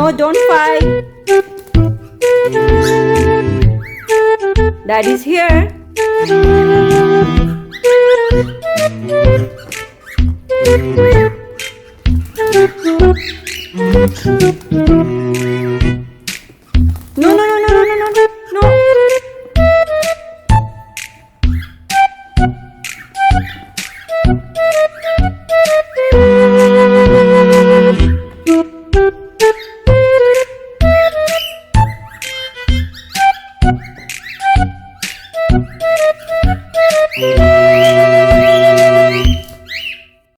No, don't fight. Daddy's here. No, no, no, no, no, no, no, no. No.